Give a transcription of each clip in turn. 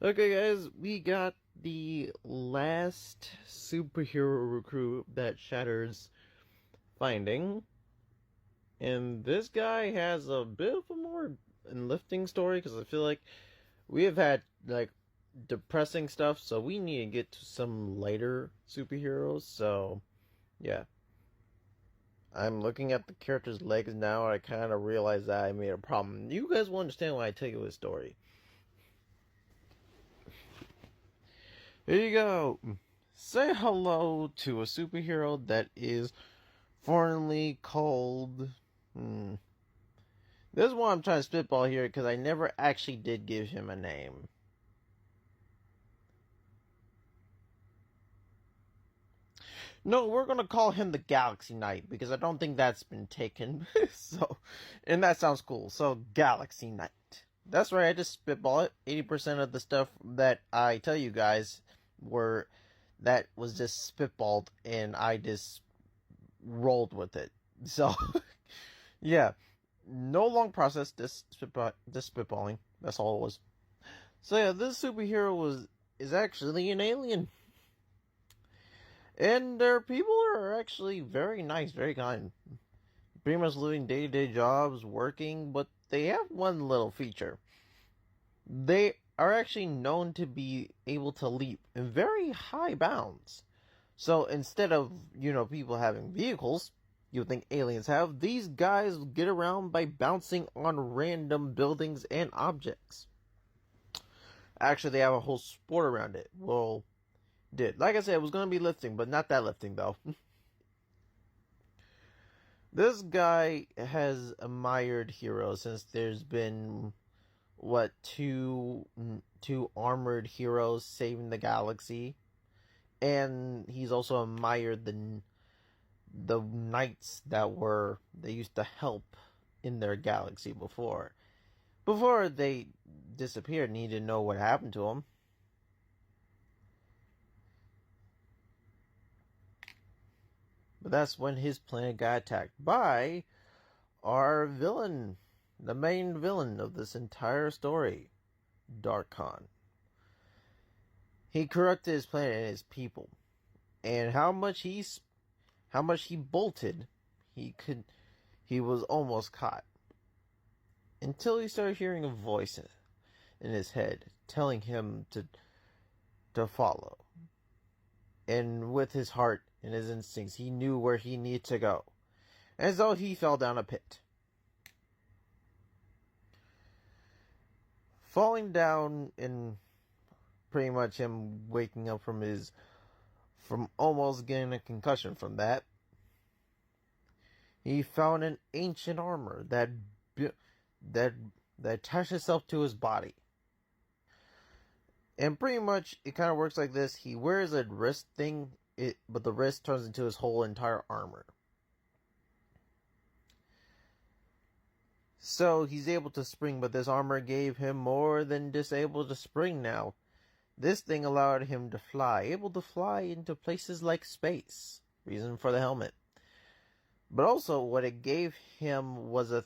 Okay, guys, we got the last superhero recruit that Shatter's finding, and this guy has a bit of a more enlifting story because I feel like we have had depressing stuff, so we need to get to some lighter superheroes. So, yeah, I'm looking at the character's legs now, and I kind of realize that I made a problem. You guys will understand when I tell you his story. Here you go. Say hello to a superhero that is formerly called. This is what I'm trying to spitball here because I never actually did give him a name. No, we're gonna call him the Galaxy Knight because I don't think that's been taken. So, and that sounds cool. So, Galaxy Knight. That's right. I just spitball it. 80% of the stuff that I tell you guys that was just spitballed, and I just rolled with it. So, yeah, no long process. This spitballing. That's all it was. So yeah, this superhero is actually an alien, and their people are actually very nice, very kind. Pretty much living day-to-day jobs, working, but they have one little feature. They are actually known to be able to leap in very high bounds. So instead of, people having vehicles, you would think aliens have, these guys get around by bouncing on random buildings and objects. Actually, they have a whole sport around it. Well, like I said, it was going to be lifting, but not that lifting, though. This guy has admired heroes since there's been, two armored heroes saving the galaxy. And he's also admired the knights they used to help in their galaxy before they disappeared, and he didn't know what happened to them. But that's when his planet got attacked by our villain, the main villain of this entire story, Darkon. He corrupted his planet and his people, and how much he bolted, he was almost caught. Until he started hearing a voice in his head telling him to follow. And with his heart and his instincts, he knew where he needed to go. As though he fell down a pit. Falling down and pretty much him waking up from almost getting a concussion from that, he found an ancient armor that attached itself to his body. And pretty much it kind of works like this. He wears a wrist thing, but the wrist turns into his whole entire armor. So he's able to spring, but this armor gave him more than just able to spring now. This thing allowed him to fly, able to fly into places like space. Reason for the helmet. But also what it gave him was a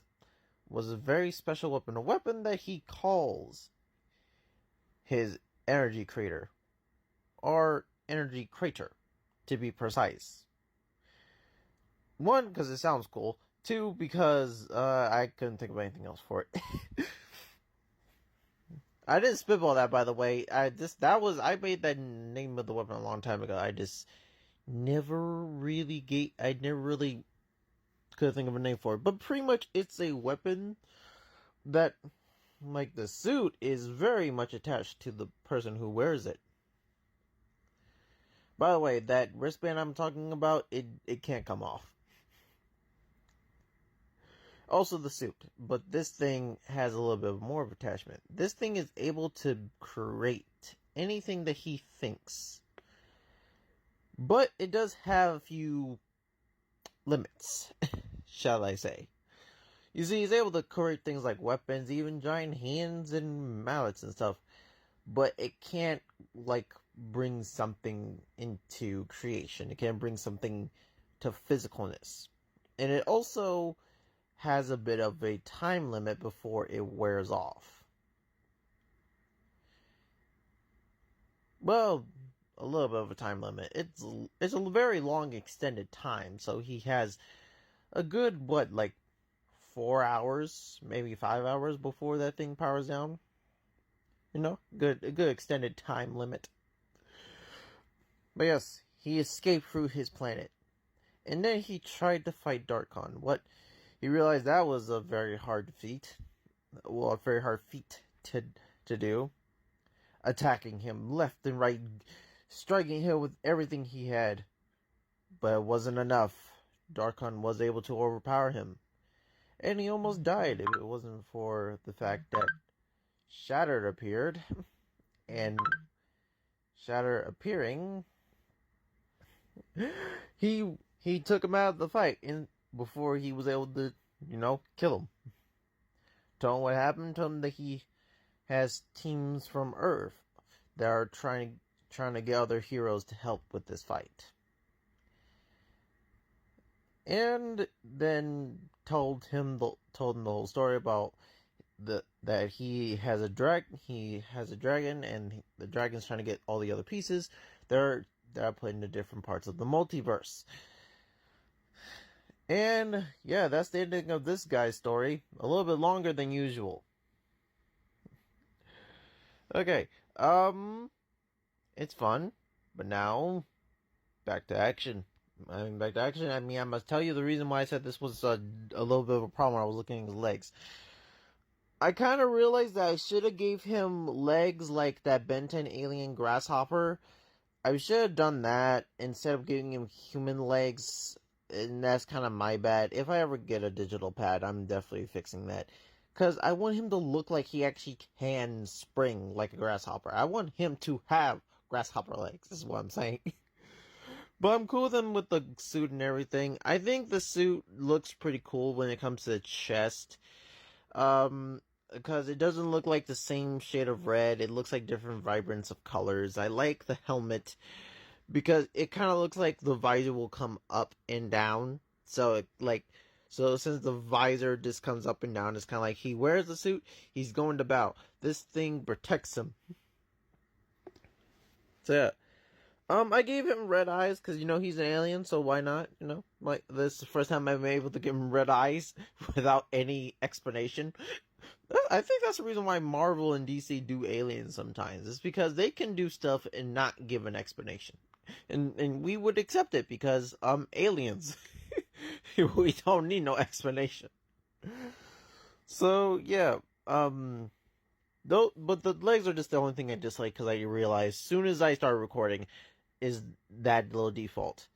very special weapon. A weapon that he calls his energy crater. Or energy crater, to be precise. One, because it sounds cool. Two, because I couldn't think of anything else for it. I didn't spitball that, by the way. I made that name of the weapon a long time ago. I just never really could think of a name for it. But pretty much it's a weapon that, like the suit, is very much attached to the person who wears it. By the way, that wristband I'm talking about, it can't come off. Also the suit, but this thing has a little bit more of attachment. This thing is able to create anything that he thinks. But it does have a few limits, shall I say. You see, he's able to create things like weapons, even giant hands and mallets and stuff. But it can't, bring something into creation. It can't bring something to physicalness. And it also has a bit of a time limit before it wears off. well, a little bit of a time limit. It's a very long extended time, so he has a good, what, like 4 hours, maybe 5 hours before that thing powers down. A good extended time limit. But yes, he escaped through his planet. And then he tried to fight Darkon. He realized that was a very hard feat. Well, a very hard feat to do. Attacking him left and right, striking him with everything he had. But it wasn't enough. Darkon was able to overpower him. And he almost died if it wasn't for the fact that Shatter appeared. And Shatter appearing, he took him out of the fight before he was able to, kill him. Told him what happened. Told him that he has teams from Earth that are trying to get other heroes to help with this fight. And then told him the whole story about that he has a dragon, and the dragon's trying to get all the other pieces. They're put into different parts of the multiverse. And yeah, that's the ending of this guy's story. A little bit longer than usual. Okay, it's fun, but now back to action. I must tell you the reason why I said this was a little bit of a problem when I was looking at his legs. I kind of realized that I should have gave him legs like that Ben 10 alien grasshopper. I should have done that instead of giving him human legs, and that's kind of my bad. If I ever get a digital pad, I'm definitely fixing that. Because I want him to look like he actually can spring like a grasshopper. I want him to have grasshopper legs, is what I'm saying. But I'm cool with him with the suit and everything. I think the suit looks pretty cool when it comes to the chest. Because it doesn't look like the same shade of red. It looks like different vibrance of colors. I like the helmet because it kind of looks like the visor will come up and down. So since the visor just comes up and down, it's kind of like he wears the suit, he's going to battle. This thing protects him. So yeah. I gave him red eyes because, he's an alien, so why not? Like, this is the first time I've been able to give him red eyes without any explanation. I think that's the reason why Marvel and DC do aliens sometimes. It's because they can do stuff and not give an explanation. And we would accept it because, aliens. We don't need no explanation. So, yeah, but the legs are just the only thing I dislike because I realized as soon as I started recording is that little default.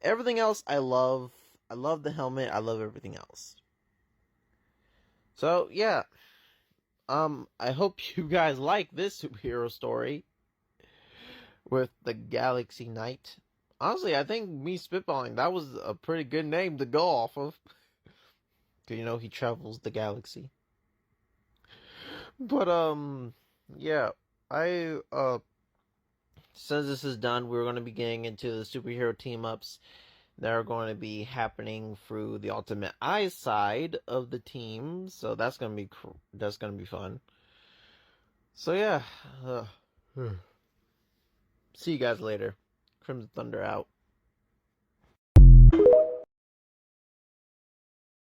Everything else I love. I love the helmet. I love everything else. So yeah, I hope you guys like this superhero story with the Galaxy Knight. Honestly, I think me spitballing, that was a pretty good name to go off of. Cause he travels the galaxy. But yeah, since this is done, we're going to be getting into the superhero team-ups that are going to be happening through the Ultimate Eye side of the team. So that's going to be fun. So yeah, see you guys later. Crimson Thunder out.